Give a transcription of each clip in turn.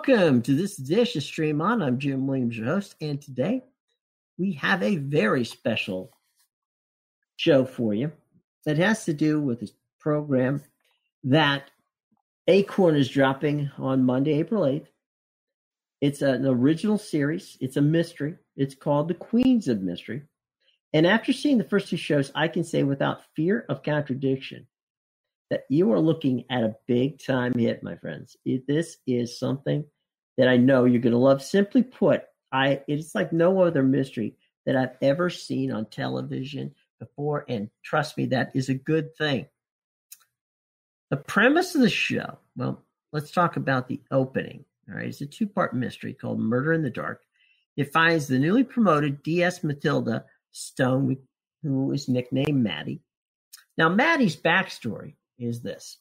welcome to this dish to stream on. I'm Jim Williams, your host, and today we have a very special show for you that has to do with this program that Acorn is dropping on Monday, April 8th. It's an original series. It's a mystery. It's called The Queens of Mystery. And after seeing the first two shows, I can say without fear of contradiction that you are looking at a big-time hit, my friends. This is something that I know you're going to love. Simply put, it's like no other mystery that I've ever seen on television before, and trust me, that is a good thing. The premise of the show, well, let's talk about the opening. All right, it's a two-part mystery called Murder in the Dark. It finds the newly promoted DS Matilda Stone, who is nicknamed Mattie. Now, Mattie's backstory is this.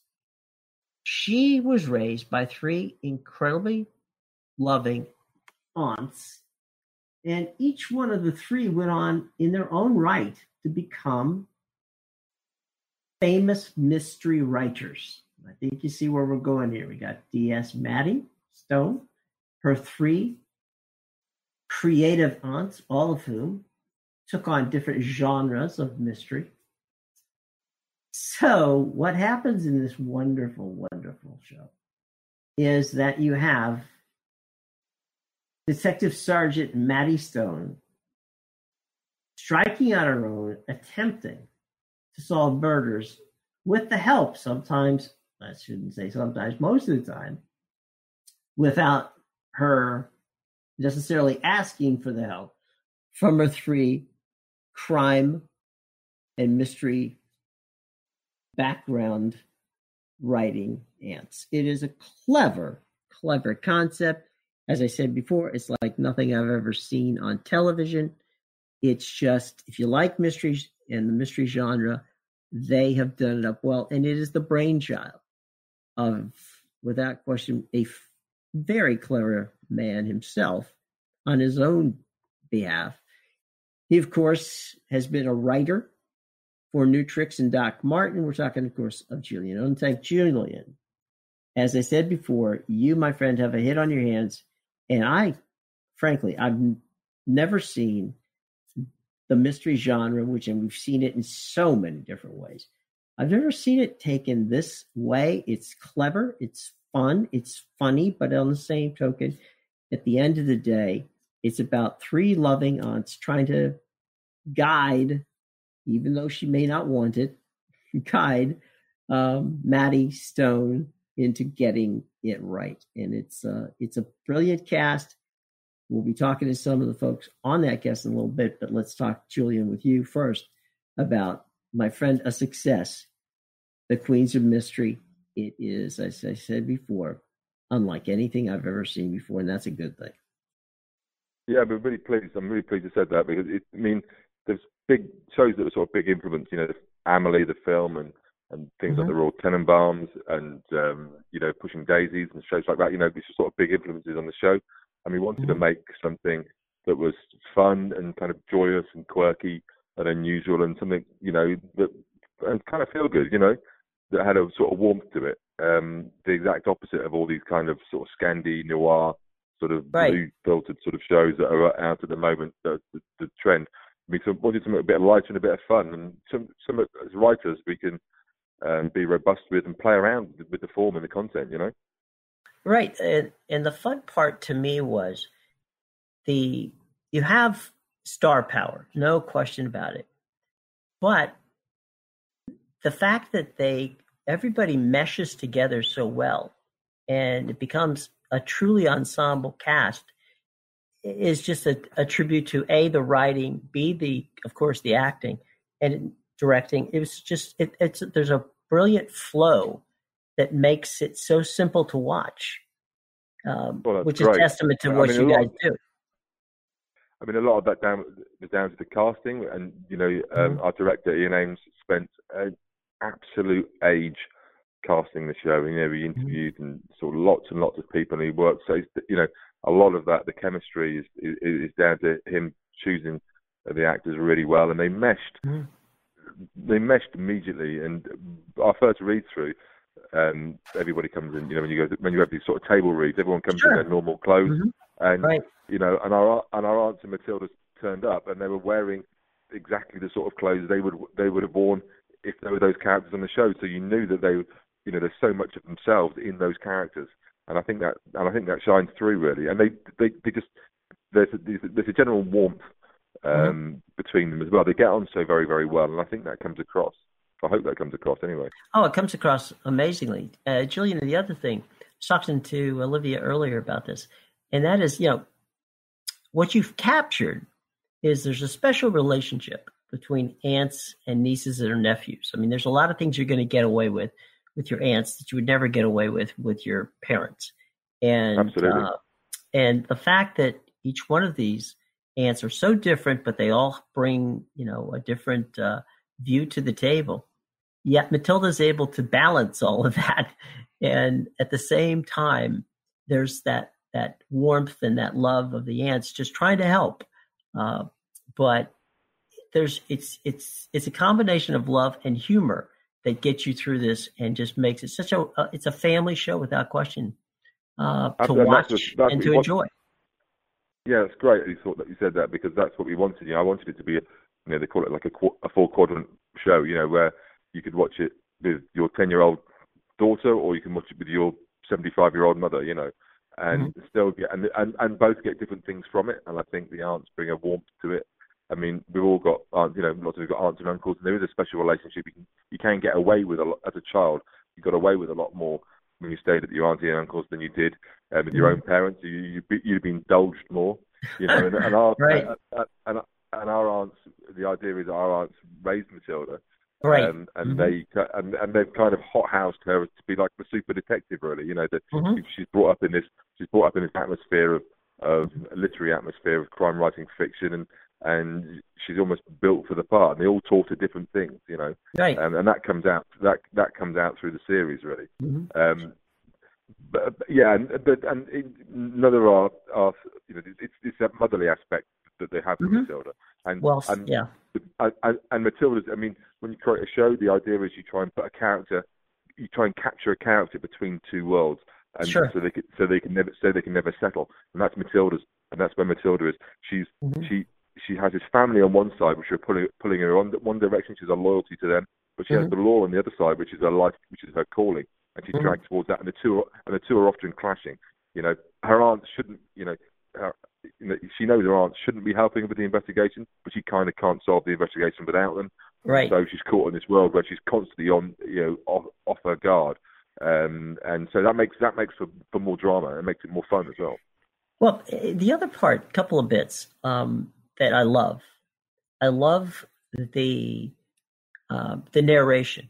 She was raised by three incredibly loving aunts, and each one of the three went on in their own right to become famous mystery writers. I think you see where we're going here. We got DS Mattie Stone, her three creative aunts, all of whom took on different genres of mystery. So what happens in this wonderful, wonderful show is that you have Detective Sergeant Mattie Stone striking on her own, attempting to solve murders with the help sometimes, I shouldn't say sometimes, most of the time, without her necessarily asking for the help from her three crime and mystery background writing aunts. It is a clever, clever concept. As I said before, it's like nothing I've ever seen on television. It's just, if you like mysteries and the mystery genre, they have done it up well. And it is the brainchild of, without question, a very clever man himself on his own behalf. He, of course, has been a writer for New Tricks and Doc Martin. We're talking, of course, of Julian. Unthank Julian. As I said before, you, my friend, have a hit on your hands. And frankly, I've never seen the mystery genre, and we've seen it in so many different ways. I've never seen it taken this way. It's clever, it's fun, it's funny, but on the same token, at the end of the day, it's about three loving aunts trying to guide, even though she may not want it, guide Mattie Stone into getting it right. And it's a brilliant cast. We'll be talking to some of the folks on that cast in a little bit, but let's talk, Julian, with you first about, my friend, a success, The Queens of Mystery. It is, as I said before, unlike anything I've ever seen before, and that's a good thing. Yeah, I'm really pleased you said that, because there's big shows that were sort of big influence, Amelie, the film, and things like the Royal Tenenbaums and, Pushing Daisies and shows like that, these are sort of big influences on the show. And we wanted to make something that was fun and kind of joyous and quirky and unusual and something, that and kind of feel good, that had a sort of warmth to it. The exact opposite of all these kind of sort of Scandi noir, sort of blue filtered sort of shows that are out at the moment, the trend. We wanted something a bit lighter and a bit of fun, and some as writers we can be robust with and play around with the form and the content, Right, and the fun part to me was you have star power, no question about it, but the fact that everybody meshes together so well, and it becomes a truly ensemble cast, is just a tribute to A, the writing, B, of course the acting and directing. It was just there's a brilliant flow that makes it so simple to watch, which is testament to what you guys do. A lot of that was down to the casting, and our director Ian Ames spent an absolute age casting the show. We interviewed and saw lots and lots of people, and he worked. So a lot of that, the chemistry is down to him choosing the actors really well, and they meshed. They meshed immediately, and our first read through, everybody comes in. You know, when you have these sort of table reads, everyone comes in their normal clothes, and you know, and our aunts and Matildas turned up, and they were wearing exactly the sort of clothes they would have worn if they were those characters on the show. So you knew that they, you know, there's so much of themselves in those characters, and I think that shines through really. And they just there's a general warmth between them as well. They get on so very, very well, and I think that comes across. I hope that comes across anyway. Oh, it comes across amazingly. Julian, the other thing, I was talking to Olivia earlier about this, and that is, you know, what you've captured is there's a special relationship between aunts and nieces or nephews. I mean, there's a lot of things you're going to get away with your aunts that you would never get away with your parents. And, absolutely. And the fact that each one of these aunts are so different, but they all bring, you know, a different view to the table. Yet Matilda's able to balance all of that. And at the same time, there's that warmth and that love of the aunts just trying to help. But it's a combination of love and humor that gets you through this and just makes it it's a family show without question to watch and to enjoy. Yeah, it's great that you said that, because that's what we wanted. You know, I wanted it to be they call it like a 4-quadrant show, you know, where you could watch it with your 10-year-old daughter, or you can watch it with your 75-year-old mother, you know, and still get and both get different things from it. And I think the aunts bring a warmth to it. I mean, we've all got aunts, you know, lots of us got aunts and uncles, and there is a special relationship. You can get away with a lot as a child. You got away with a lot more when you stayed at your auntie and uncles than you did with your own parents. You'd been indulged more, you know. And our right. and our aunts, the idea is our aunts raised Matilda, right, and they've kind of hothoused her to be like the super detective, really. You know, that she's brought up in this atmosphere of literary atmosphere of crime writing fiction, and she's almost built for the part. And they all taught her different things, you know, right, and that comes out through the series, really. But yeah, but none of our you know, it's that motherly aspect that they have with Matilda, and Matilda's. I mean, when you create a show, the idea is you try and capture a character between two worlds, and so they can never settle. And that's Matilda's, and that's where Matilda is. She has his family on one side, which are pulling her on one direction. She's a loyalty to them, but she has the law on the other side, which is her life, which is her calling, and she's dragged towards that. And the two are often clashing. You know, her aunt shouldn't. She knows her aunt shouldn't be helping with the investigation, but she kind of can't solve the investigation without them. Right. So she's caught in this world where she's constantly on, you know, off her guard, and so that makes for more drama. It makes it more fun as well. Well, the other part, couple of bits that I love the narration.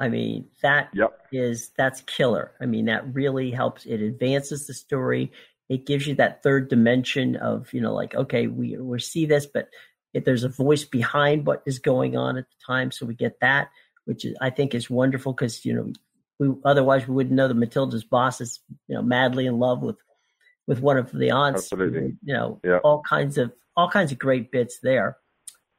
I mean, that's killer. I mean, that really helps. It advances the story. It gives you that third dimension of, you know, like, okay, we see this, but there's a voice behind what is going on at the time. So we get that, which I think is wonderful, because, you know, otherwise we wouldn't know that Matilda's boss is, you know, madly in love with one of the aunts. Absolutely. You know, all kinds of great bits there.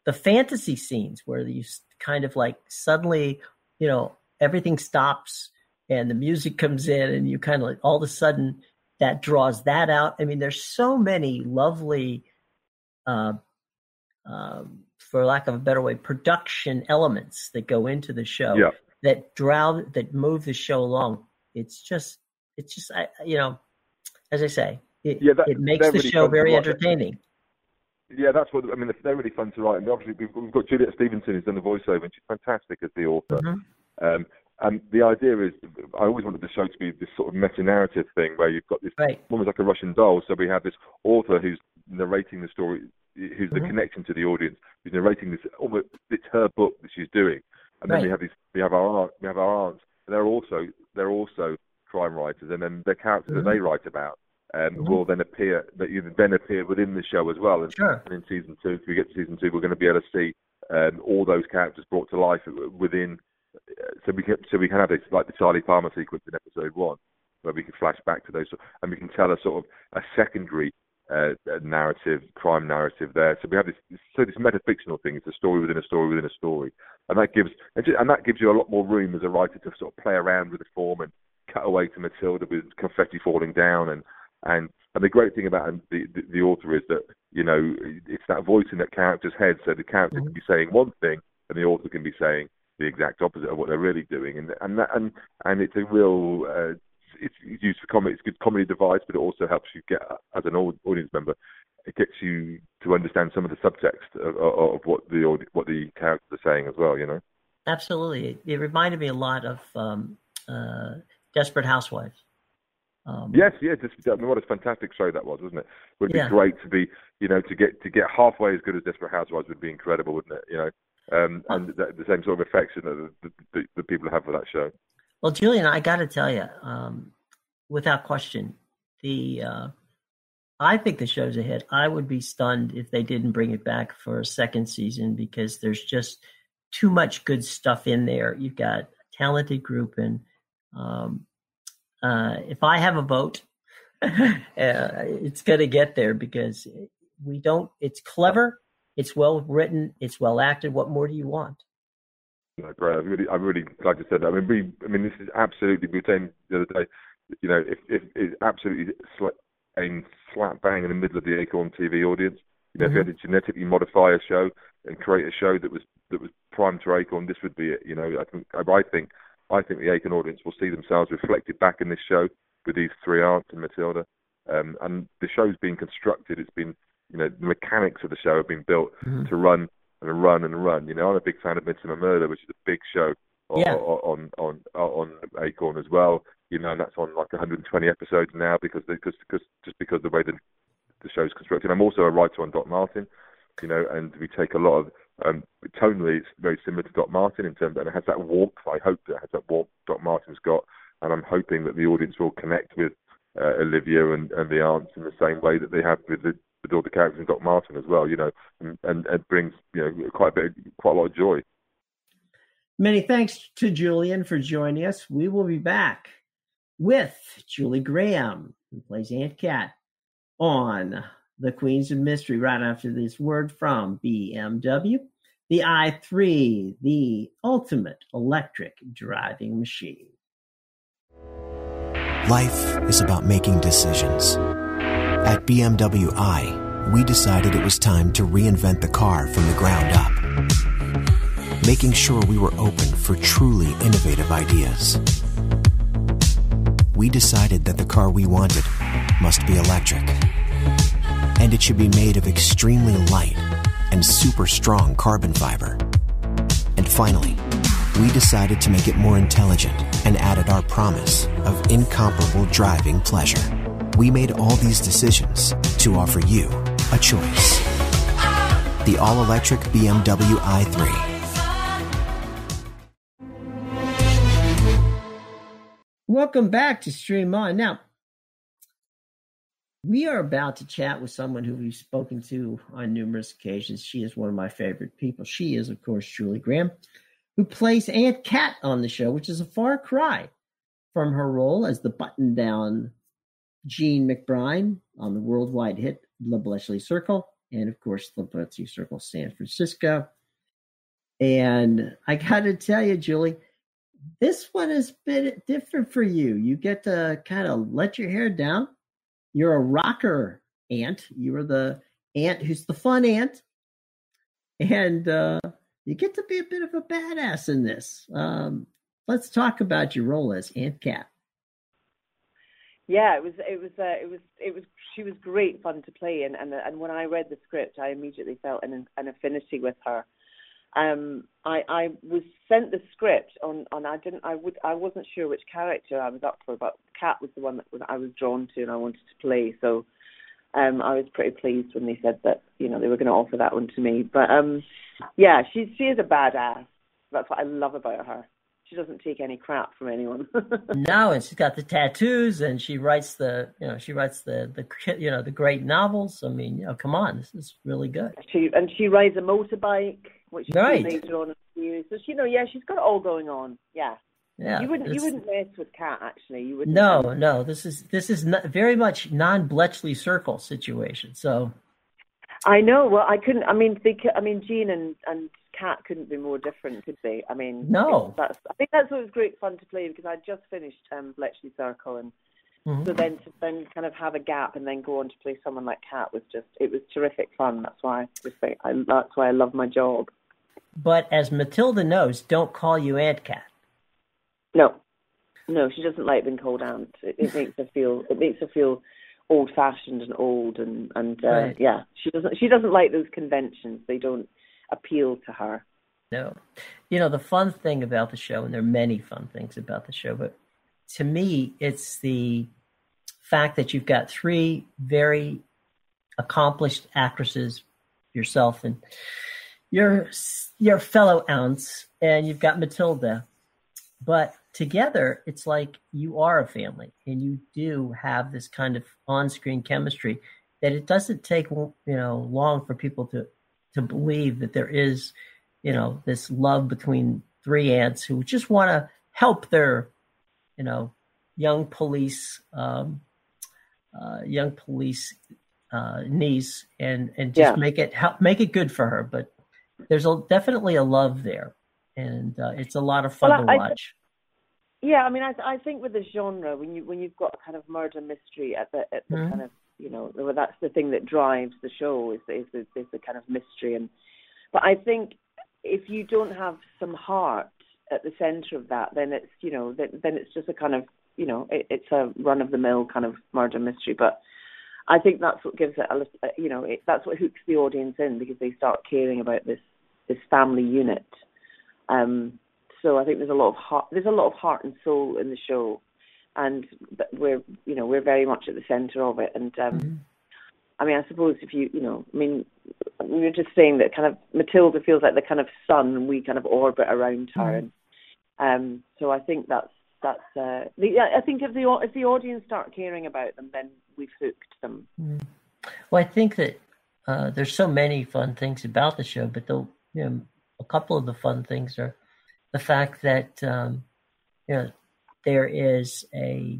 The fantasy scenes where you kind of like suddenly, you know, everything stops and the music comes in, and you kind of like all of a sudden that draws that out. I mean, there's so many lovely, for lack of a better way, production elements that go into the show that move the show along. It's just, you know, as I say, it makes the show very entertaining. Yeah, that's what I mean. They're really fun to write, and obviously we've got Juliet Stevenson who's done the voiceover, and she's fantastic as the author. And the idea is, I always wanted the show to be this sort of meta-narrative thing where you've got this almost like a Russian doll. So we have this author who's narrating the story, who's the connection to the audience, who's narrating this. Almost, it's her book that she's doing, and then we have our aunts. They're also crime writers, and then the characters that they write about will then appear within the show as well. And in season 2, if we get to season 2, we're going to be able to see all those characters brought to life within. So we can have this, like the Charlie Palmer sequence in episode 1, where we can flash back to those, and we can tell a sort of a secondary narrative, crime narrative there. So we have this metafictional thing. It's a story within a story within a story, and that gives you a lot more room as a writer to sort of play around with the form and cut away to Matilda with confetti falling down, and the great thing about the author is that, you know, it's that voice in that character's head, so the character can be saying one thing and the author can be saying the exact opposite of what they're really doing, and it's a real it's used for comedy. It's a good comedy device, but it also helps you get, as an audience member, it gets you to understand some of the subtext of what the characters are saying as well, you know. Absolutely, it reminded me a lot of Desperate Housewives. Yes, yeah. I mean, what a fantastic show that was, wasn't it? Would be great to be, you know, to get halfway as good as Desperate Housewives would be incredible, wouldn't it? You know, and the same sort of affection that the people have for that show. Well, Julian, I got to tell you, without question, I think the show's a hit. I would be stunned if they didn't bring it back for a second season, because there's just too much good stuff in there. You've got a talented group, and if I have a vote, it's going to get there, because it's clever, it's well written, it's well acted. What more do you want? No, great. I really like I said. I mean, this is absolutely. We were saying the other day, you know, if it's absolutely aimed slap bang in the middle of the Acorn TV audience. You know, if you had to genetically modify a show and create a show that was primed to Acorn, this would be it. You know, I think the Acorn audience will see themselves reflected back in this show with these three aunts and Matilda. And the show's been constructed. It's been, you know, the mechanics of the show have been built to run and run and run. You know, I'm a big fan of Midsomer Murder, which is a big show on Acorn as well. You know, and that's on like 120 episodes now because the way the show's constructed. I'm also a writer on Doc Martin, you know, and we take a lot of tonally it's very similar to Doc Martin in terms, and it has that warmth. I hope that it has that warmth Doc Martin's got, and I'm hoping that the audience will connect with Olivia and the aunts in the same way that they have with all the characters in Doc Martin as well, you know, and it brings, you know, quite a lot of joy. Many thanks to Julian for joining us. We will be back with Julie Graham, who plays Aunt Cat, on The Queens of Mystery right after this word from BMW, the i3, the ultimate electric driving machine. Life is about making decisions. At BMW i, we decided it was time to reinvent the car from the ground up, making sure we were open for truly innovative ideas. We decided that the car we wanted must be electric, and it should be made of extremely light and super strong carbon fiber. And finally, we decided to make it more intelligent and added our promise of incomparable driving pleasure. We made all these decisions to offer you a choice. The all-electric BMW i3. Welcome back to Stream On. Now, we are about to chat with someone who we've spoken to on numerous occasions. She is one of my favorite people. She is, of course, Julie Graham, who plays Aunt Cat on the show, which is a far cry from her role as the button-down Jean McBride on the worldwide hit La Bletchley Circle, and, of course, La Bletchley Circle San Francisco. And I got to tell you, Julie, this one has been different for you. You get to kind of let your hair down. You're a rocker aunt. You are the aunt who's the fun aunt. And you get to be a bit of a badass in this. Let's talk about your role as Aunt Cat. Yeah, she was great fun to play, and when I read the script, I immediately felt an affinity with her. I was sent the script I wasn't sure which character I was up for, but Cat was the one that I was drawn to and I wanted to play. So I was pretty pleased when they said that, you know, they were going to offer that one to me. But yeah, she is a badass. That's what I love about her. She doesn't take any crap from anyone. No, and she's got the tattoos, and she writes the great novels. I mean, you know, come on, this is really good. She rides a motorbike, which is right later on in the series. So she's got it all going on. Yeah. Yeah. You wouldn't mess with Cat, actually. You wouldn't. No. This is not, very much non-Bletchley Circle situation. So. I know. Well, I couldn't. I mean, Jean and cat couldn't be more different, could they? I mean, no. I think that's what was great fun to play, because I just finished Bletchley Circle, and so then to kind of have a gap and then go on to play someone like Cat was terrific fun. That's why I love my job. But as Matilda knows, don't call you Aunt Cat. No, she doesn't like being called Aunt. It makes her feel old-fashioned and old, and right. Yeah, she doesn't like those conventions. They don't appeal to her. No, the fun thing about the show, and there are many fun things about the show, but to me, it's the fact that you've got three very accomplished actresses, yourself and your fellow aunts, and you've got Matilda, but together it's like you are a family, and you do have this kind of on-screen chemistry that it doesn't take long for people to believe that there is this love between three aunts who just want to help their young police niece and just make it good for her. But there's definitely a love there, and it's a lot of fun to watch. Yeah, I mean, I think with the genre, when you've got a kind of murder mystery at the kind of that's the thing that drives the show is the kind of mystery, but I think if you don't have some heart at the center of that, then it's then it's just a kind of it's a run-of-the-mill kind of murder mystery. But I think that's what gives it that's what hooks the audience in, because they start caring about this family unit. So I think there's a lot of heart and soul in the show, and we're very much at the center of it. And I mean, I suppose if we were just saying that kind of Matilda feels like the kind of sun, and we kind of orbit around her. And so I think that's I think if the audience start caring about them, then we've hooked them. Well, I think that there's so many fun things about the show, but a couple of the fun things are the fact that there is a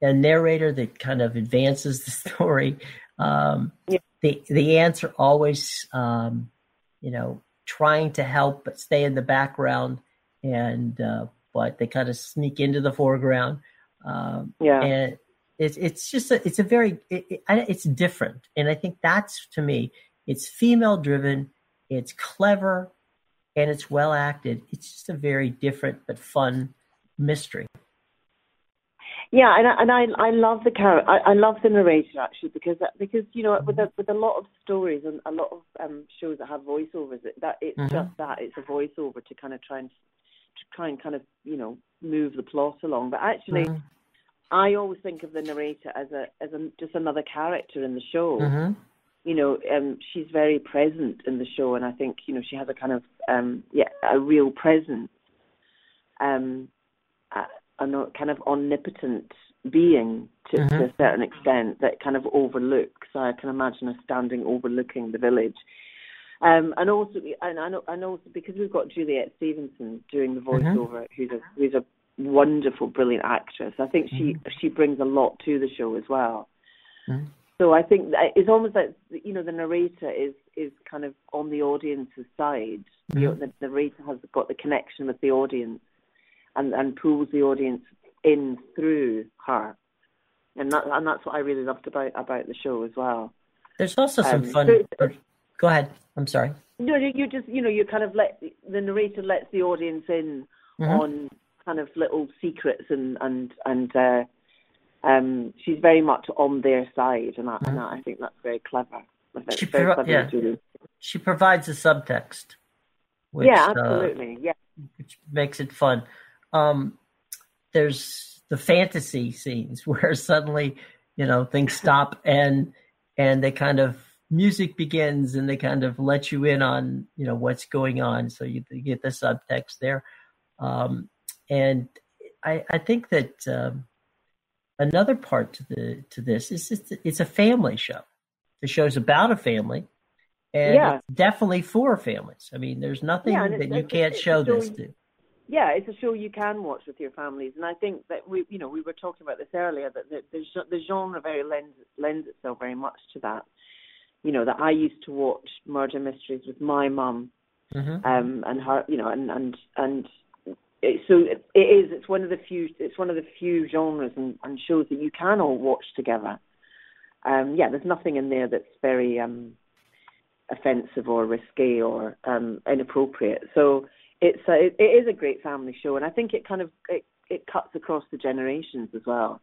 narrator that kind of advances the story. The aunts are always trying to help but stay in the background, and but they kind of sneak into the foreground. And it's just it's different, and I think that's, to me, it's female driven, it's clever, and it's well acted. It's just a very different but fun mystery. Yeah, and I love the character. I love the narrator, actually, because with a lot of stories and a lot of shows that have voiceovers, it's a voiceover to kind of try and kind of move the plot along. But actually, I always think of the narrator as just another character in the show. She's very present in the show, and I think she has a kind of a real presence, a kind of omnipotent being to a certain extent that kind of overlooks. I can imagine her standing overlooking the village, and also because we've got Juliet Stevenson doing the voiceover, who's a wonderful, brilliant actress. I think she brings a lot to the show as well. So I think that it's almost like the narrator is kind of on the audience's side. The narrator has got the connection with the audience and pulls the audience in through her, and that's what I really loved about the show as well. There's also some fun. Go ahead. I'm sorry. No, you just you kind of let the narrator lets the audience in on kind of little secrets and she's very much on their side, and I think that's very clever. She provides a subtext. Which, absolutely. Which makes it fun. There's the fantasy scenes where suddenly, things stop and they kind of music begins and they kind of let you in on, what's going on. So you get the subtext there. And I think that another part to this is it's a family show. The show's about a family, and it's definitely for families. I mean, there's nothing that you can't show this to. Yeah, it's a show you can watch with your families, and I think that we were talking about this earlier, that the genre very lends itself very much to that. That I used to watch murder mysteries with my mum and her, it's one of the few genres and shows that you can all watch together. There's nothing in there that's very offensive or risque or inappropriate. So it is a great family show, and I think it kind of it cuts across the generations as well.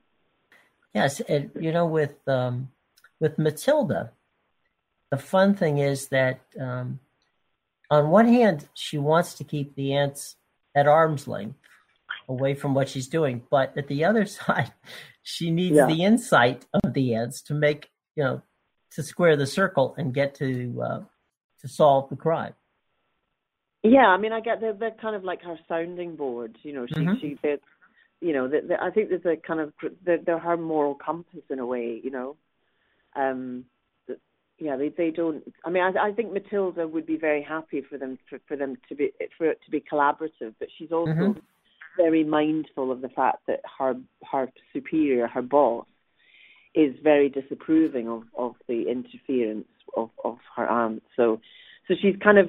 Yes, and with Matilda, the fun thing is that on one hand she wants to keep the aunts at arm's length, away from what she's doing, but at the other side, she needs the insight of the aunts to make to square the circle and get to solve the crime. Yeah, I mean, I get they're kind of like her sounding board. I think there's a kind of they're her moral compass in a way. They don't. I mean, I think Matilda would be very happy for it to be collaborative, but she's also very mindful of the fact that her superior, her boss, is very disapproving of the interference of her aunt. So she's trying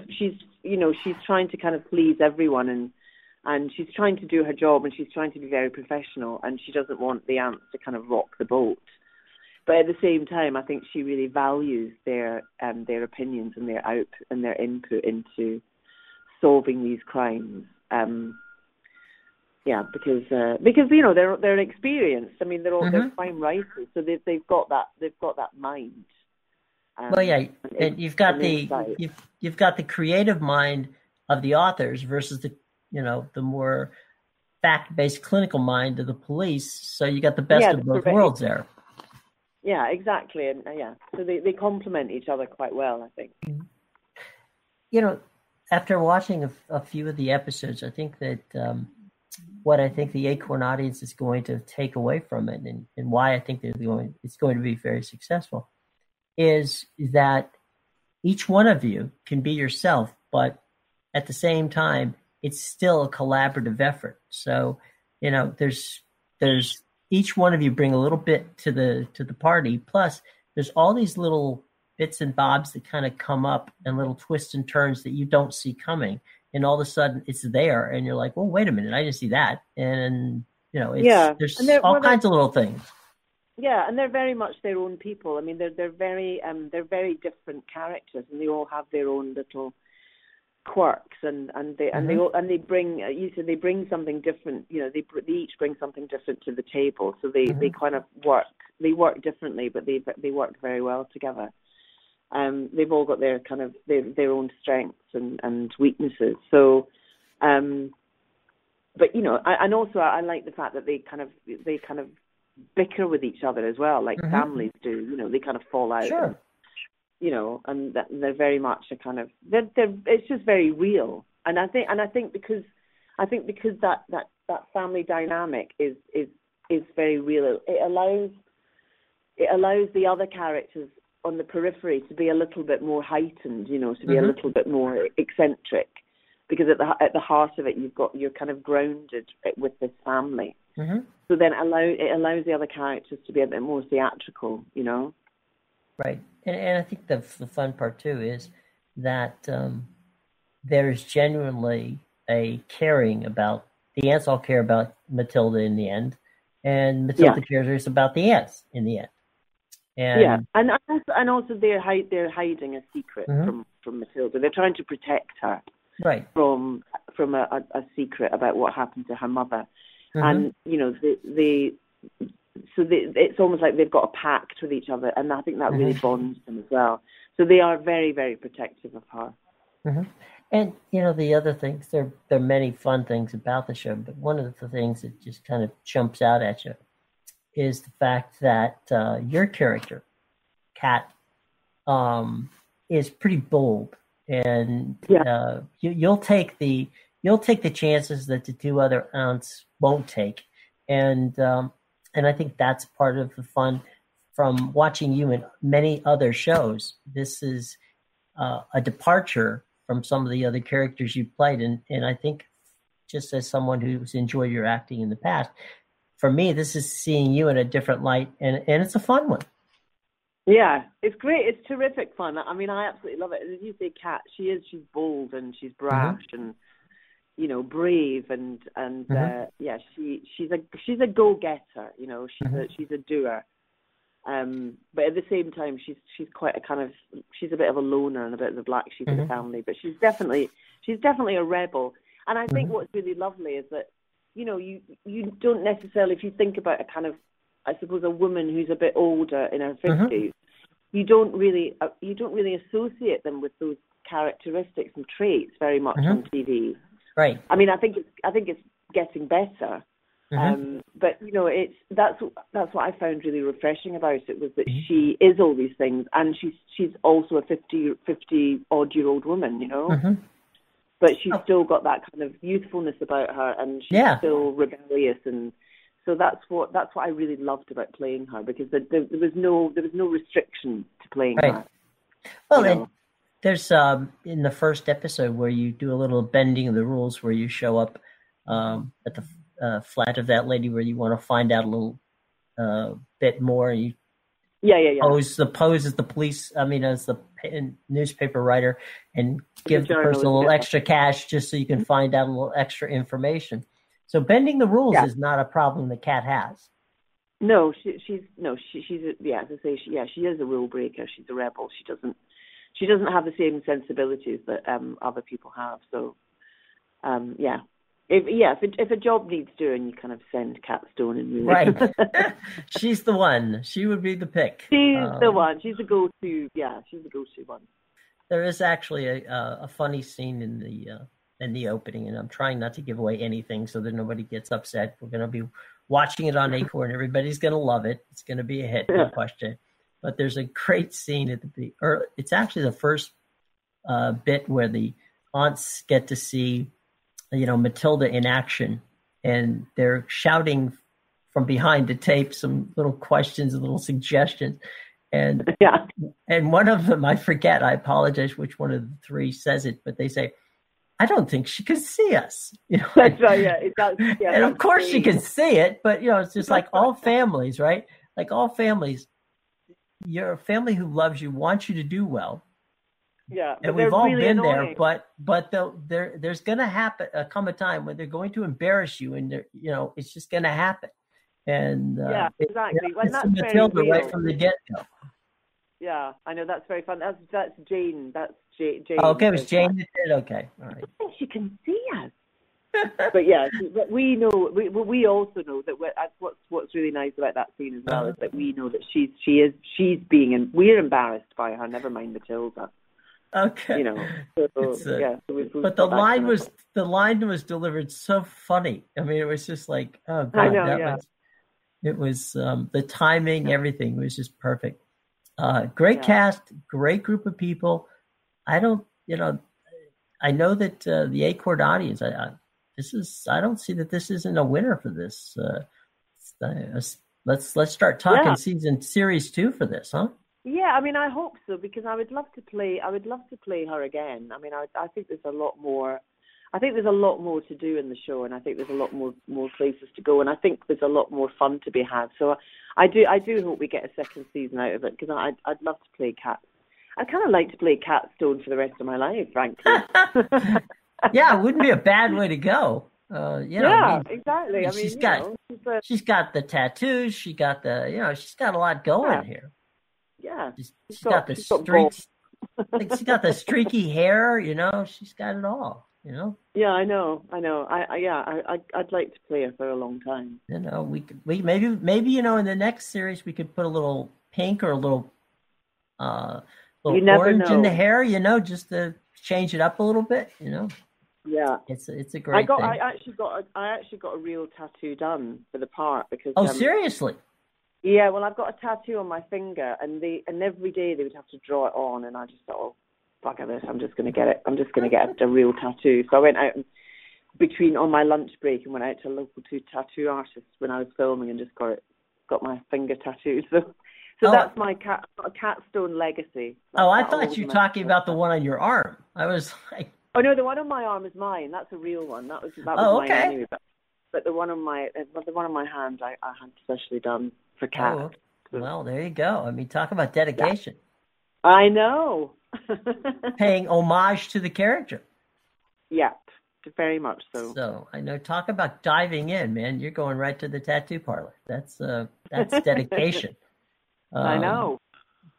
to kind of please everyone and she's trying to do her job and she's trying to be very professional and she doesn't want the aunts to kind of rock the boat. But at the same time, I think she really values their opinions and their input into solving these crimes. Because they're experienced. I mean, they're crime writers, so they've got that mind. And you've got you've got the creative mind of the authors versus the more fact-based clinical mind of the police. So you got the best of both worlds there. Yeah, exactly, and so they complement each other quite well, I think. After watching a few of the episodes, I think that what I think the Acorn audience is going to take away from it, and why I think it's going to be very successful, is that each one of you can be yourself, but at the same time, it's still a collaborative effort. So, there's each one of you bring a little bit to the party. Plus, there's all these little bits and bobs that kind of come up and little twists and turns that you don't see coming. And all of a sudden it's there and you're like, well, wait a minute, I didn't see that. And, there's all kinds of little things. Yeah. And they're very much their own people. I mean, they're very different characters and they all have their own little quirks and they bring something different. They each bring something different to the table. So they kind of work differently, but they work very well together. They've all got their kind of their own strengths and weaknesses. So, and also I like the fact that they kind of bicker with each other as well, like families do. They kind of fall out. Sure. And they're very much a kind of it's just very real. And I think because that family dynamic is very real. It allows the other characters on the periphery to be a little bit more heightened, to be a little bit more eccentric, because at the heart of it, you're kind of grounded with this family. So then it allows the other characters to be a bit more theatrical, Right, and I think the fun part too is that there's genuinely a caring about the aunts. All care about Matilda in the end, and Matilda cares about the aunts in the end. And and also they're hiding a secret from Matilda. They're trying to protect her from a secret about what happened to her mother, and it's almost like they've got a pact with each other, and I think that really bonds them as well. So they are very, very protective of her. And the other things, there are many fun things about the show, but one of the things that just kind of jumps out at you is the fact that your character, Kat, is pretty bold, and you'll take the chances that the two other aunts won't take, and I think that's part of the fun from watching you in many other shows. This is a departure from some of the other characters you played, and I think just as someone who's enjoyed your acting in the past, for me, this is seeing you in a different light, and it's a fun one. Yeah, it's great. It's terrific fun. I mean, I absolutely love it. As you say, Kat, she's bold and she's brash and, you know, brave and yeah, she's a go-getter. You know, she's a doer. But at the same time, she's quite she's a bit of a loner and a bit of a black sheep of the family. But she's definitely a rebel. And I think what's really lovely is that, you know, you don't necessarily, if you think about a kind of, I suppose, a woman who's a bit older in her 50s, you don't really associate them with those characteristics and traits very much on TV. Right. I mean, I think it's getting better. But you know, that's what I found really refreshing about it, was that she is all these things, and she's also a 50-odd-year-old woman, you know. But she's still got that kind of youthfulness about her, and she's still rebellious, and so that's what I really loved about playing her, because there was no restriction to playing her. Well, and there's in the first episode where you do a little bending of the rules, where you show up at the flat of that lady, where you want to find out a little bit more. You pose as the police. I mean, as the newspaper writer, and give the person a little extra cash just so you can find out a little extra information. So bending the rules is not a problem that Kat has. No, she's as I say, she is a rule breaker. She's a rebel. She doesn't have the same sensibilities that other people have. So, if a job needs doing, you kind of send Kat Stone in. Really. Right. She's the one. She would be the pick. She's the one. She's the go-to. Yeah, she's the go-to one. There is actually a funny scene in the opening, and I'm trying not to give away anything so that nobody gets upset. We're going to be watching it on Acorn. Everybody's going to love it. It's going to be a hit, no question. But there's a great scene at it's actually the first bit where the aunts get to see, you know, Matilda in action, and they're shouting from behind the tape some little questions, little suggestions. And one of them, I forget, I apologize which one of the three says it, but they say, I don't think she can see us. You know, that's right, it does. Yeah, and of course she can see it, but you know, it's just like all families, right? Like all families, your family who loves you wants you to do well. Yeah, and we've all been there, but there's going to come a time when they're going to embarrass you, and you know, it's just going to happen. And exactly. You know, well, that's Matilda very right from the get-go. Yeah, I know, that's very fun. That's Jane. That's Jane. Oh, okay, it was Jane that did. Okay, all right. I think she can see us. But yeah, we know. We also know that what's really nice about that scene as well is that we know that she's being, and we're embarrassed by her. Never mind Matilda. Okay. You know. So, but the line was delivered so funny. I mean, it was just like, oh God, I know, it was the timing, everything was just perfect. Great cast, great group of people. I know that the Acorn audience, I don't see that this isn't a winner for this. Let's start talking series 2 for this, huh? Yeah, I mean, I hope so, because I would love to play her again. I mean, I think there's a lot more. I think there's a lot more to do in the show, and I think there's a lot more places to go, and I think there's a lot more fun to be had. So I do hope we get a second season out of it, because I'd love to play Kat. I'd kind of like to play Kat Stone for the rest of my life, frankly. Yeah, it wouldn't be a bad way to go. Exactly. I mean, she's got the tattoos. She's got a lot going here. Yeah, she's got the streaks. She's got the streaky hair. You know, she's got it all. You know. Yeah, I know. I'd like to play her for a long time. You know, we maybe you know, in the next series we could put a little pink or a little orange in the hair. You know, just to change it up a little bit. You know. Yeah, it's a great thing. I actually got a real tattoo done for the part, because. Oh, seriously. Yeah, well, I've got a tattoo on my finger, and every day they would have to draw it on, and I just thought, oh, bugger this, I'm just going to get it. I'm just going to get a real tattoo. So I went out on my lunch break and went out to a local tattoo artist when I was filming, and just got my finger tattooed. So that's my Kat Stone legacy. I thought you were talking about the one on your arm. I was like, oh no, the one on my arm is mine. That's a real one. That was mine anyway. But the one on my hand, I had specially done for Kat. Well, there you go. I mean, talk about dedication. Yeah. I know. Paying homage to the character. Yeah, very much so. So I know. Talk about diving in, man. You're going right to the tattoo parlor. That's dedication. I know.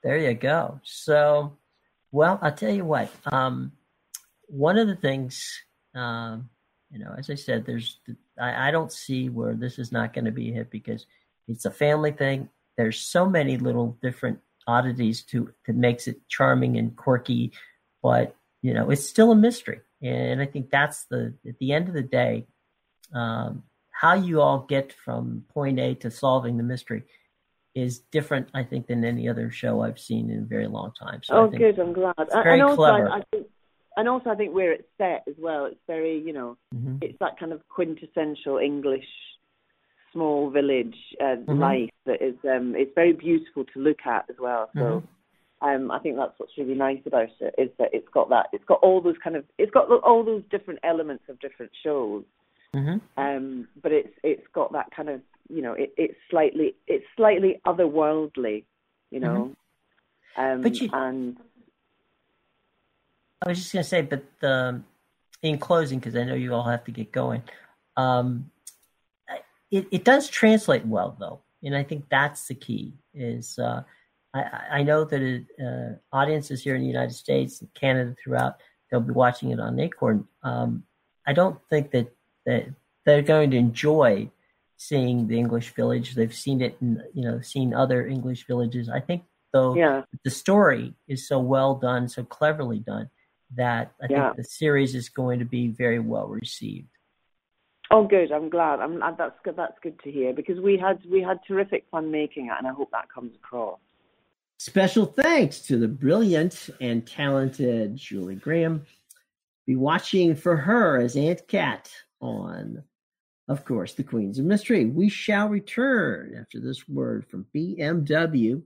There you go. So, well, I'll tell you what. One of the things, as I said, I don't see where this is not going to be a hit because it's a family thing. There's so many little different oddities that makes it charming and quirky, but it's still a mystery. And I think that's at the end of the day, how you all get from point A to solving the mystery is different, I think, than any other show I've seen in a very long time. So good. I'm glad. It's very clever. I think where it's set as well, it's very, it's that kind of quintessential English small village life that is, it's very beautiful to look at as well. So I think that's what's really nice about it, is that it's got all those different elements of different shows. But it's got that kind of, it's slightly otherworldly, and I was just going to say, but in closing, because I know you all have to get going, it does translate well, though, and I think that's the key. Is I know that audiences here in the United States and Canada throughout, they'll be watching it on Acorn. I don't think that they're going to enjoy seeing the English village. They've seen it, seen other English villages. I think, though, the story is so well done, so cleverly done, that I think the series is going to be very well received. Oh, good. I'm glad. That's good. That's good to hear, because we had terrific fun making it, and I hope that comes across. Special thanks to the brilliant and talented Julie Graham. Be watching for her as Aunt Cat on, of course, The Queens of Mystery. We shall return after this word from BMW,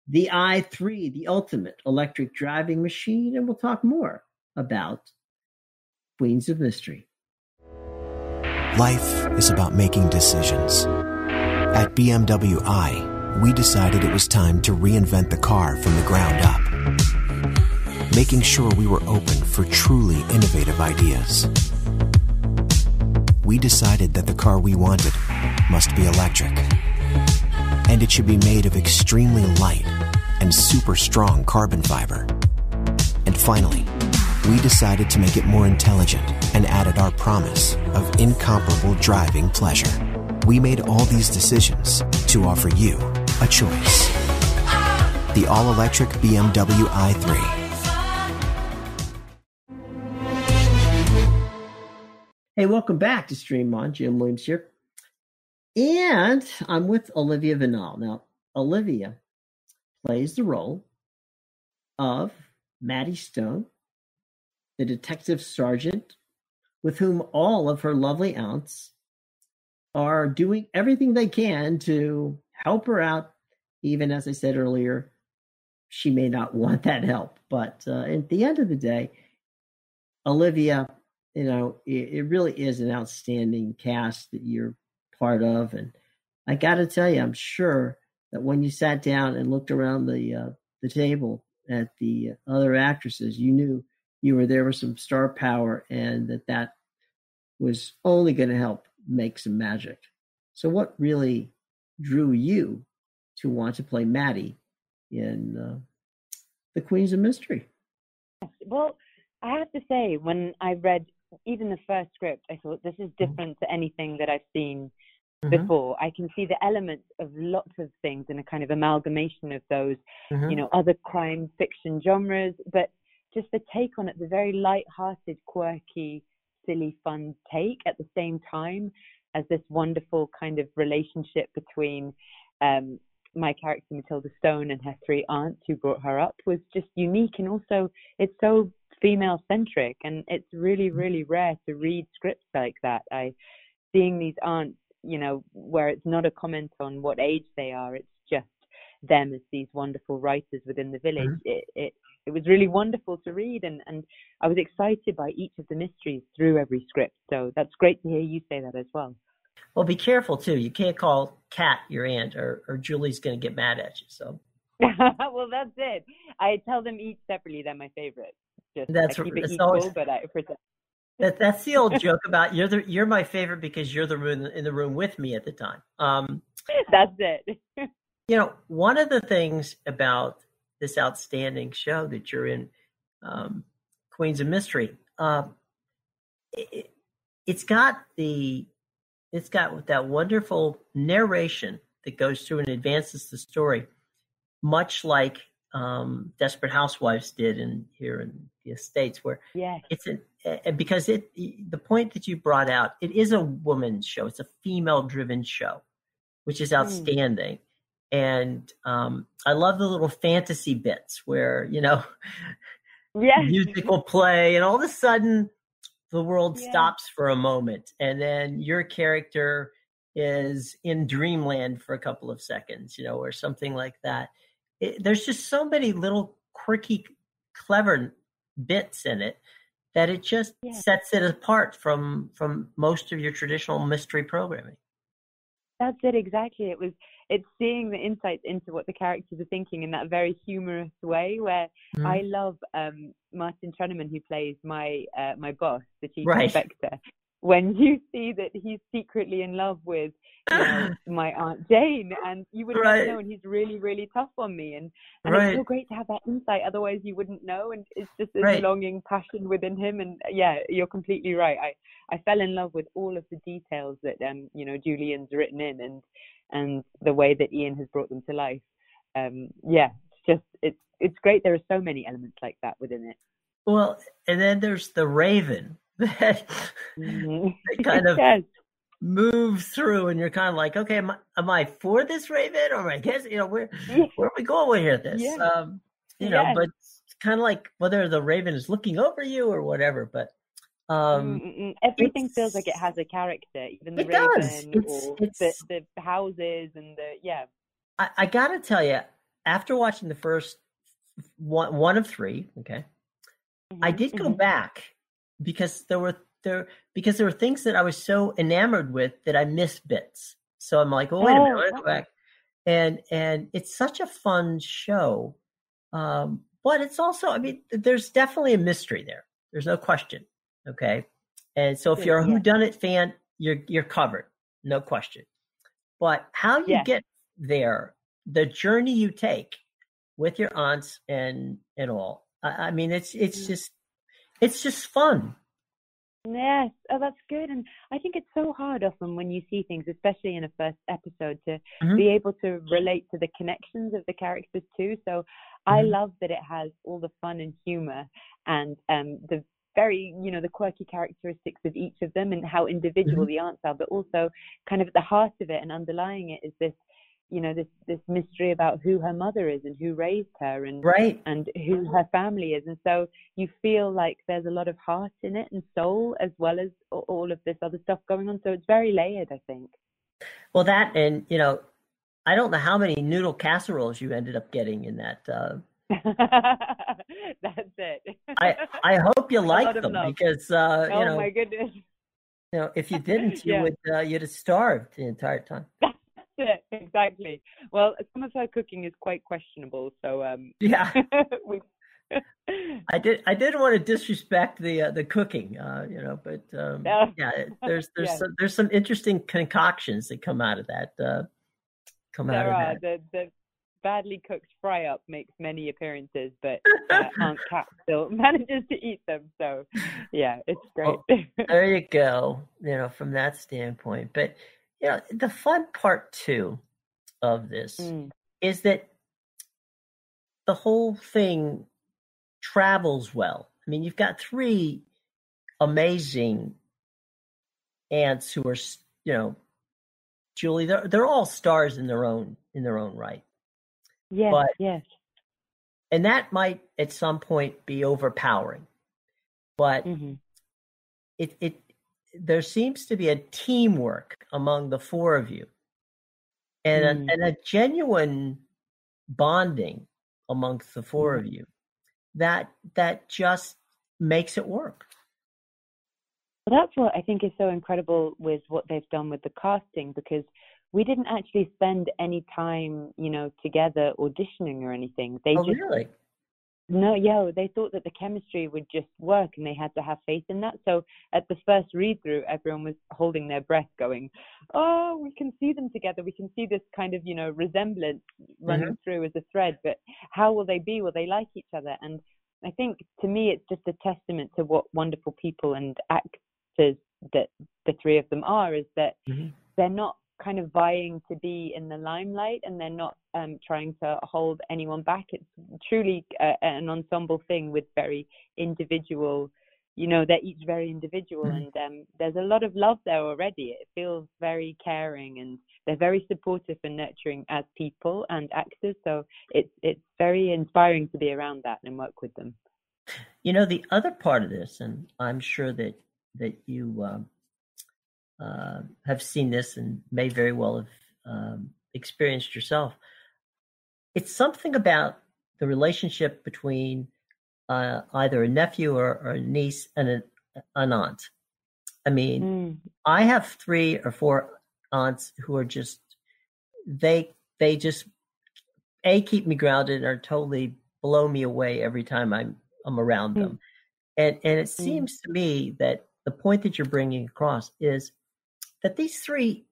the i3, the ultimate electric driving machine, and we'll talk more about Queens of Mystery. Life is about making decisions. At BMW i, we decided it was time to reinvent the car from the ground up, making sure we were open for truly innovative ideas. We decided that the car we wanted must be electric, and it should be made of extremely light and super strong carbon fiber. And finally, we decided to make it more intelligent and added our promise of incomparable driving pleasure. We made all these decisions to offer you a choice. The all-electric BMW i3. Hey, welcome back to Stream On. Jim Williams here. And I'm with Olivia Vinall. Now, Olivia plays the role of Mattie Stone, the detective sergeant with whom all of her lovely aunts are doing everything they can to help her out. Even as I said earlier, she may not want that help. But at the end of the day, Olivia, it really is an outstanding cast that you're part of. And I got to tell you, I'm sure that when you sat down and looked around the table at the other actresses, you knew you were there with some star power, and that was only going to help make some magic. So what really drew you to want to play Mattie in The Queens of Mystery? Well, I have to say, when I read even the first script, I thought this is different to anything that I've seen before. I can see the elements of lots of things in a kind of amalgamation of those, other crime fiction genres, but just the take on it, the very light-hearted, quirky, silly, fun take at the same time as this wonderful kind of relationship between my character Matilda Stone and her three aunts who brought her up was just unique. And also it's so female-centric, and it's really, really rare to read scripts like that. Seeing these aunts, where it's not a comment on what age they are, it's just them as these wonderful writers within the village. It was really wonderful to read, and I was excited by each of the mysteries through every script. So that's great to hear you say that as well. Well, be careful too. You can't call Kat your aunt, or Julie's going to get mad at you. So. Well, that's it. I tell them each separately they're my favorite. Just I keep it equal, always, but I pretend. That's the old joke about you're my favorite because you're in the room with me at the time. That's it. One of the things about this outstanding show that you're in, Queens of Mystery, it's got that wonderful narration that goes through and advances the story, much like Desperate Housewives did here in the States, where it's because the point that you brought out, it is a woman's show. It's a female-driven show, which is outstanding. And I love the little fantasy bits where, music will play and all of a sudden the world stops for a moment. And then your character is in dreamland for a couple of seconds, or something like that. There's just so many little quirky, clever bits in it that it just sets it apart from most of your traditional mystery programming. That's it, exactly. It's seeing the insights into what the characters are thinking in that very humorous way, where I love Martin Treneman, who plays my boss, the chief inspector. When you see that he's secretly in love with my Aunt Jane, and you would never know, and he's really, really tough on me, and it's so great to have that insight. Otherwise, you wouldn't know, and it's just this longing passion within him. And you're completely right. I fell in love with all of the details that Julian's written in, and the way that Ian has brought them to life. It's great. There are so many elements like that within it. Well, and then there's the Raven that kind of move through, and you're kind of like, okay, am I for this Raven, or I guess where are we going with here? This, but it's kind of like whether the Raven is looking over you or whatever. But everything feels like it has a character, even the Raven or the houses and I gotta tell you, after watching the first one of three, I did go back because there were things that I was so enamored with that I missed bits. So I'm like, wait a minute, let's go back. And it's such a fun show. But it's also, there's definitely a mystery there. There's no question. Okay. And so if you're a whodunit fan, you're covered. No question. But how you get there, the journey you take with your aunts and all, it's just fun. Yes. Oh, that's good. And I think it's so hard often when you see things, especially in a first episode, to be able to relate to the connections of the characters too. So I love that it has all the fun and humor and the very, the quirky characteristics of each of them and how individual the aunts are, but also kind of at the heart of it and underlying it is this, this mystery about who her mother is and who raised her and who her family is. And so you feel like there's a lot of heart in it and soul, as well as all of this other stuff going on. So it's very layered, I think. Well, that, and, I don't know how many noodle casseroles you ended up getting in that. That's it. I hope you like them because, my goodness. If you didn't, you'd have starved the entire time. It, exactly. Well, some of her cooking is quite questionable, so I didn't want to disrespect the cooking, but there's some interesting concoctions that come out of that. The badly cooked fry up makes many appearances, but Aunt Kat still manages to eat them. So it's great. Well, there you go. From that standpoint, but. The fun part too of this is that the whole thing travels well. You've got three amazing aunts who are, Julie, they're all stars in their own right. Yes. And that might at some point be overpowering, but there seems to be a teamwork among the four of you and a genuine bonding amongst the four of you that just makes it work. Well, that's what I think is so incredible with what they've done with the casting, because we didn't actually spend any time, together auditioning or anything. Really? No, yeah, they thought that the chemistry would just work, and they had to have faith in that. So at the first read-through, everyone was holding their breath going, oh, we can see them together. We can see this kind of, resemblance running through as a thread. But how will they be? Will they like each other? And I think, to me, it's just a testament to what wonderful people and actors that the three of them are, is that they're not kind of vying to be in the limelight, and they're not trying to hold anyone back. It's truly an ensemble thing with very individual, they're each very individual, and there's a lot of love there already. It feels very caring, and they're very supportive and nurturing as people and actors. So it's very inspiring to be around that and work with them. The other part of this, and I'm sure that you have seen this and may very well have experienced yourself. It's something about the relationship between either a nephew or a niece and an aunt. I mean, I have 3 or 4 aunts who are just, they just, keep me grounded and are totally blow me away every time I'm around them. And it seems to me that the point that you're bringing across is that these 3,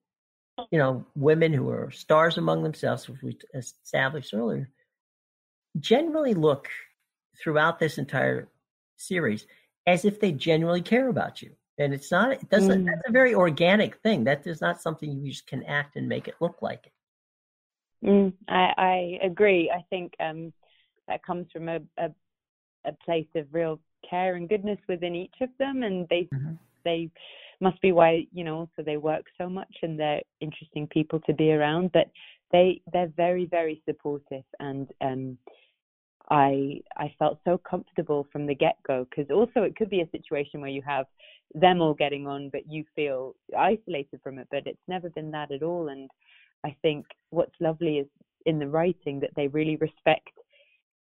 women who are stars among themselves, which we established earlier, generally look throughout this entire series as if they genuinely care about you. And that's a very organic thing. That is not something you just can act and make it look like it. I agree. I think that comes from a place of real care and goodness within each of them, and they must be why also they work so much, and they're interesting people to be around. But they're very, very supportive, and I felt so comfortable from the get-go, because also it could be a situation where you have them all getting on but you feel isolated from it, but it's never been that at all. And I think what's lovely is in the writing that they really respect,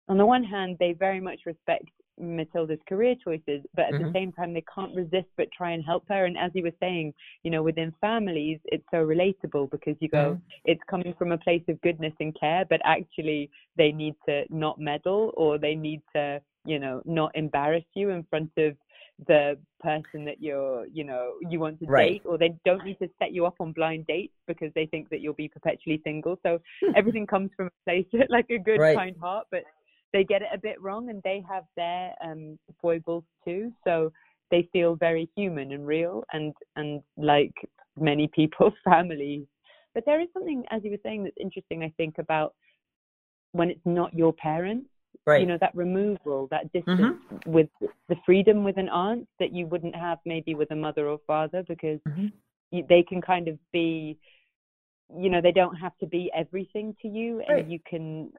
on the one hand, they very much respect Matilda's career choices, but at the same time, they can't resist but try and help her. And as you were saying, within families, it's so relatable, because you go, it's coming from a place of goodness and care, but actually they need to not meddle, or they need to, not embarrass you in front of the person that you want to date, or they don't need to set you up on blind dates because they think that you'll be perpetually single. So everything comes from a place like a good, kind heart, but they get it a bit wrong, and they have their foibles too. So they feel very human and real, and like many people's families. But there is something, as you were saying, that's interesting, I think, about when it's not your parents. That removal, that distance with the freedom with an aunt that you wouldn't have maybe with a mother or father, because they can kind of be, they don't have to be everything to you, and you can,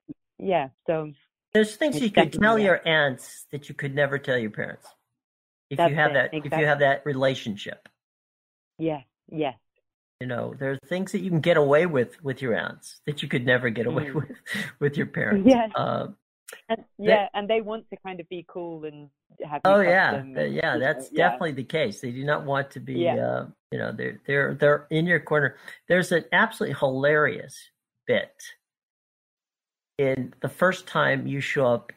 so. There's things you could tell your aunts that you could never tell your parents if you have that relationship. Yes. There are things that you can get away with your aunts that you could never get away with your parents. Yes. And they want to kind of be cool and have. That's definitely the case. They do not want to be. They're in your corner. There's an absolutely hilarious bit in the first time you show up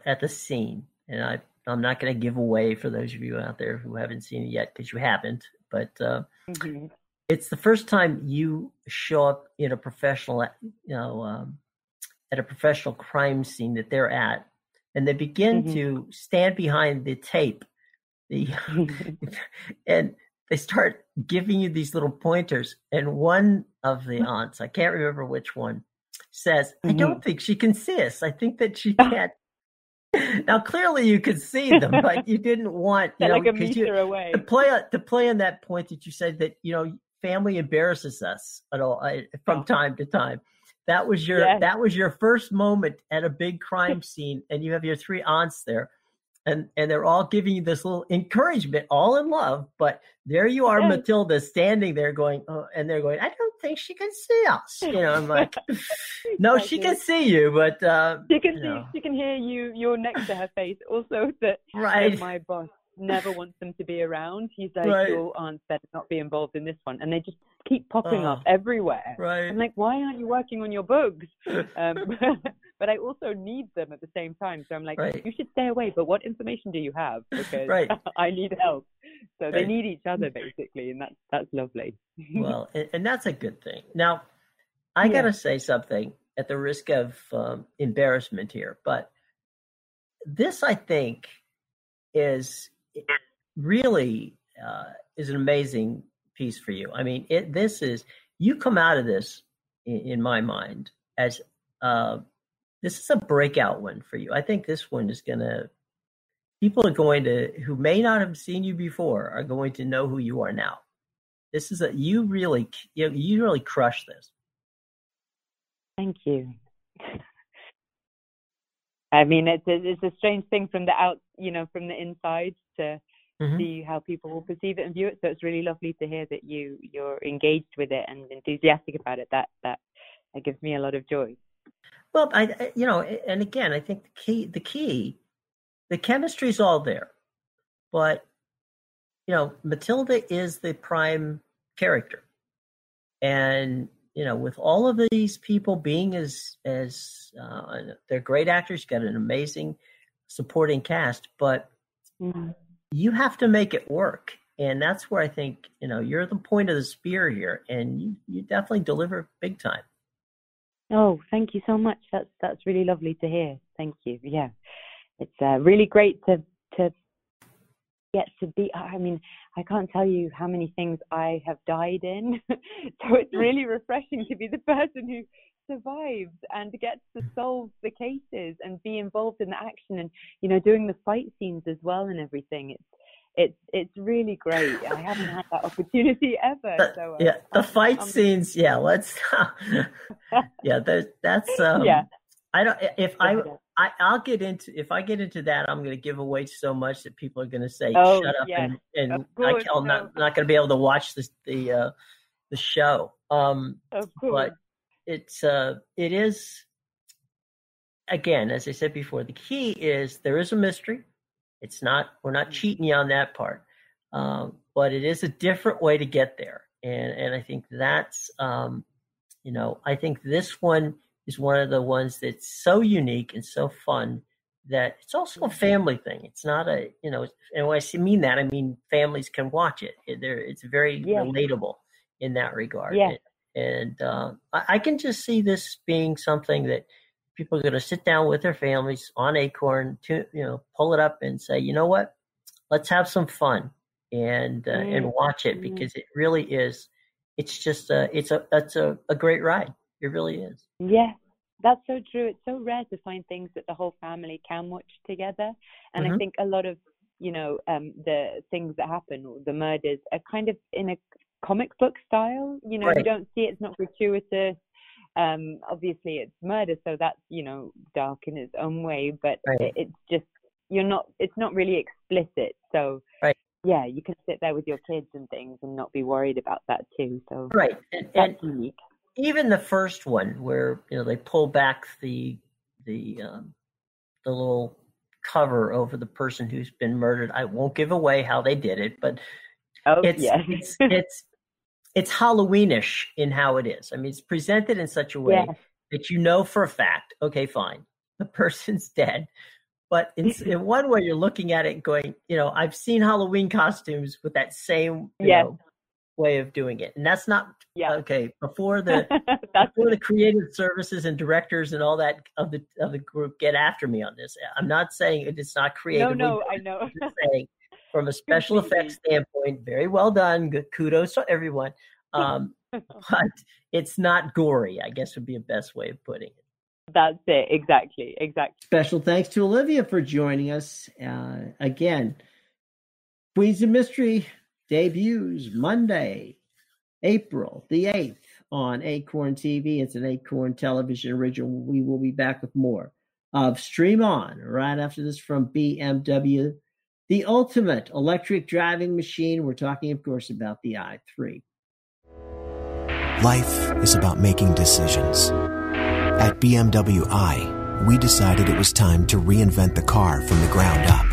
at the scene, and I'm not going to give away for those of you out there who haven't seen it yet, because you haven't, but it's the first time you show up in a professional, at a professional crime scene that they're at, and they begin to stand behind the tape, and they start giving you these little pointers, and one of the aunts, I can't remember which one, says, I don't think she can see us. I think that she can't. Now, clearly you could see them, but you didn't want, like a meter away. To play on that point that you said that, family embarrasses us from time to time. That was your first moment at a big crime scene, and you have your 3 aunts there, and they're all giving you this little encouragement, all in love. But there you are, Matilda, standing there going, and they're going, I don't think she can see us. I'm like, no, she can see you, but she can hear you. You're next to her face. Also, that my boss never wants them to be around. He's like, your aunt's better not be involved in this one. And they just keep popping up everywhere. I'm like, why aren't you working on your books? But I also need them at the same time. So I'm like, you should stay away. But what information do you have? Because I need help. So they need each other, basically. And that's lovely. Well, and that's a good thing. Now, I got to say something at the risk of embarrassment here. But this, I think, is really is an amazing piece for you. I mean, you come out of this, in my mind, as this is a breakout one for you. I think this one is people are going to, who may not have seen you before, are going to know who you are now. This is you really crush this. Thank you. I mean, it's a strange thing from from the inside to see how people will perceive it and view it. So it's really lovely to hear that you're engaged with it and enthusiastic about it. That gives me a lot of joy. Well, and again, I think the chemistry is all there, but Matilda is the prime character, and with all of these people being as they're great actors, got an amazing supporting cast, but you have to make it work. And that's where I think, you're the point of the spear here, and you definitely deliver big time. Oh, thank you so much. That's really lovely to hear. Thank you. Yeah. It's really great to get to be, I mean, I can't tell you how many things I have died in. So it's really refreshing to be the person who survives and gets to solve the cases and be involved in the action and, doing the fight scenes as well and everything. It's really great. I haven't had that opportunity ever. The fight scenes. Yeah, let's. That's. I don't. I'll get into. If I get into that, I'm going to give away so much that people are going to say, "Shut up!" And I'm not going to be able to watch the show. But it is. Again, as I said before, the key is there is a mystery. We're not cheating you on that part, but it is a different way to get there, and I think that's, I think this one is one of the ones that's so unique and so fun that it's also a family thing. It's not and when I mean that, I mean families can watch it. It's very relatable in that regard, and I can just see this being something that people are going to sit down with their families on Acorn to, pull it up and say, you know what, let's have some fun and watch it, because it really is. It's just it's a great ride. It really is. Yeah, that's so true. It's so rare to find things that the whole family can watch together. And I think a lot of, the things that happen, or the murders, are kind of in a comic book style. You don't see it. It's not gratuitous. Obviously it's murder, so that's dark in its own way, but it's just it's not really explicit, so you can sit there with your kids and things and not be worried about that too. So that's unique. Even the first one where they pull back the little cover over the person who's been murdered. I won't give away how they did it, but it's Halloweenish in how it is. I mean, it's presented in such a way that for a fact, okay, fine, the person's dead. But in one way, you're looking at it and going, I've seen Halloween costumes with that same way of doing it, and that's not okay. Before the creative services and directors and all that of the group get after me on this, I'm not saying it's not creative. No, I know. I'm just saying, from a special effects standpoint, very well done. Good, kudos to everyone. But it's not gory, I guess would be a best way of putting it. That's it. Exactly. Special thanks to Olivia for joining us. Again, Queens of Mystery debuts Monday, April the 8th on Acorn TV. It's an Acorn television original. We will be back with more of Stream On right after this from BMW. The ultimate electric driving machine. We're talking, of course, about the i3. Life is about making decisions. At BMW i, we decided it was time to reinvent the car from the ground up.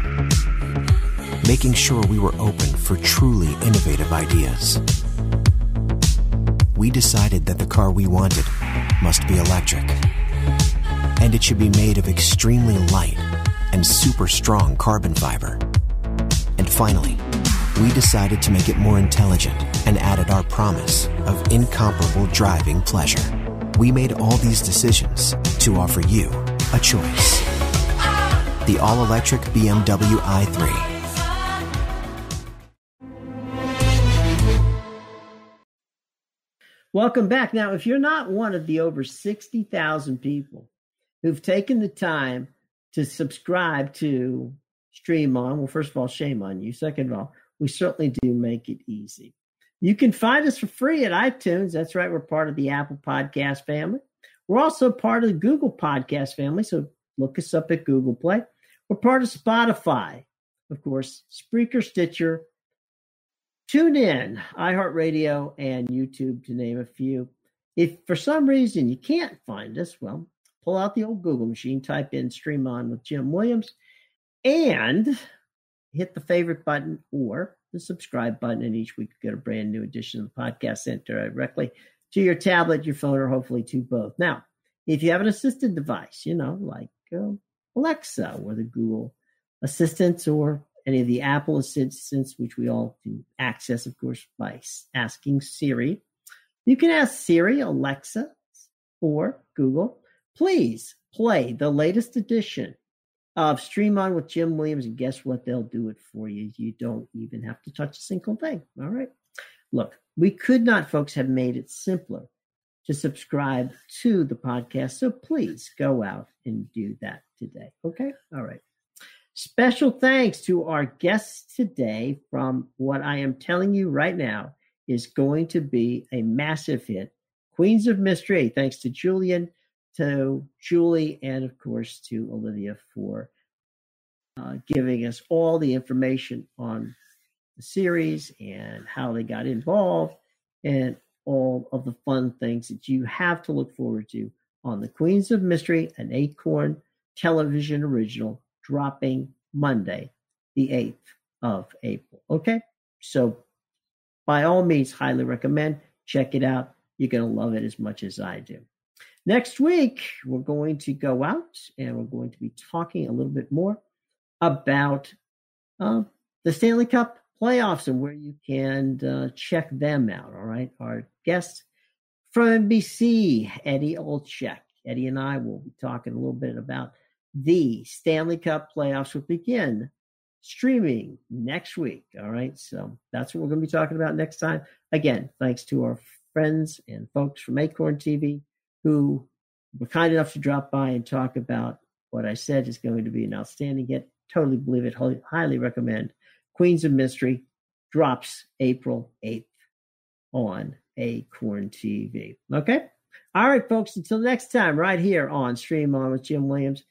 making sure we were open for truly innovative ideas. We decided that the car we wanted must be electric, and it should be made of extremely light and super strong carbon fiber. And finally, we decided to make it more intelligent and added our promise of incomparable driving pleasure. We made all these decisions to offer you a choice. The all-electric BMW i3. Welcome back. Now, if you're not one of the over 60,000 people who've taken the time to subscribe to Stream On, well, first of all, shame on you. Second of all, we certainly do make it easy. You can find us for free at iTunes. That's right. We're part of the Apple Podcast family. We're also part of the Google Podcast family, so look us up at Google Play. We're part of Spotify, of course, Spreaker, Stitcher, TuneIn, iHeartRadio, and YouTube, to name a few. If for some reason you can't find us, well, pull out the old Google machine, type in Stream On with Jim Williams, and hit the favorite button or the subscribe button, and each week you get a brand new edition of the podcast sent directly to your tablet, your phone, or hopefully to both. Now, if you have an assisted device, like Alexa or the Google Assistants or any of the Apple Assistants, which we all can access, of course, by asking Siri. You can ask Siri, Alexa, or Google, please play the latest edition of Stream On with Jim Williams, and guess what? They'll do it for you. You don't even have to touch a single thing. All right. Look, we could not, folks, have made it simpler to subscribe to the podcast. So please go out and do that today. Okay. All right. Special thanks to our guests today from what I am telling you right now is going to be a massive hit. Queens of Mystery. Thanks to Julian, to Julie, and of course to Olivia for giving us all the information on the series and how they got involved and all of the fun things that you have to look forward to on the Queens of Mystery, an Acorn television original, dropping Monday, the 8th of April. Okay? So by all means, highly recommend. Check it out. You're going to love it as much as I do. Next week, we're going to go out and we're going to be talking a little bit more about the Stanley Cup playoffs and where you can check them out. All right. Our guest from NBC, Eddie Olczyk. Eddie and I will be talking a little bit about the Stanley Cup playoffs, will begin streaming next week. All right. So that's what we're going to be talking about next time. Again, thanks to our friends and folks from Acorn TV who were kind enough to drop by and talk about what I said is going to be an outstanding hit. Totally believe it. Highly recommend. Queens of Mystery drops April 8th on Acorn TV. Okay? All right, folks, until next time, right here on Stream On with Jim Williams.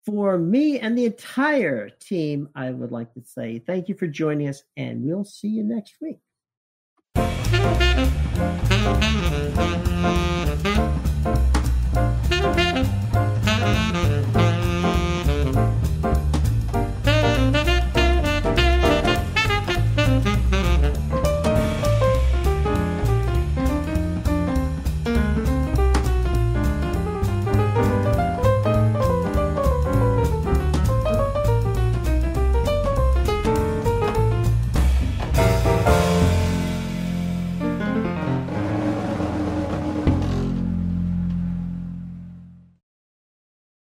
For me and the entire team, I would like to say thank you for joining us, and we'll see you next week.